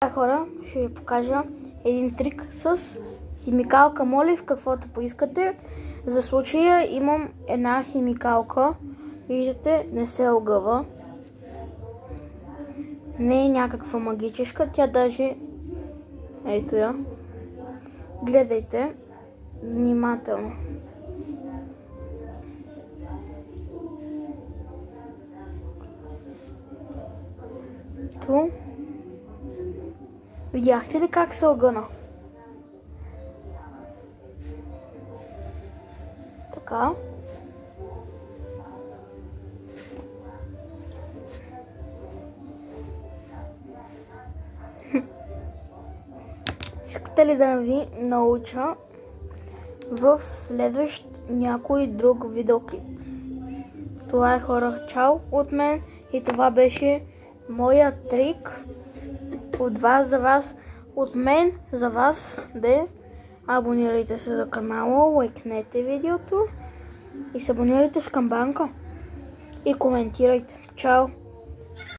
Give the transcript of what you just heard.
Хора, ще ви покажа един трик с химикалка молив, каквото поискате. За случая имам една химикалка. Виждате, не се огъва. Не е някаква магическа, тя даже... Ето я. Гледайте внимателно. Ту. Видяхте ли как се огъна? Така. Искате ли да ви науча в следващ някой друг видеоклип? Това е, хора, чао от мен и това беше моя трик от вас за вас, от мен за вас. Абонирайте се за канала, лайкнете видеото и се абонирайте с камбанка и коментирайте. Чао!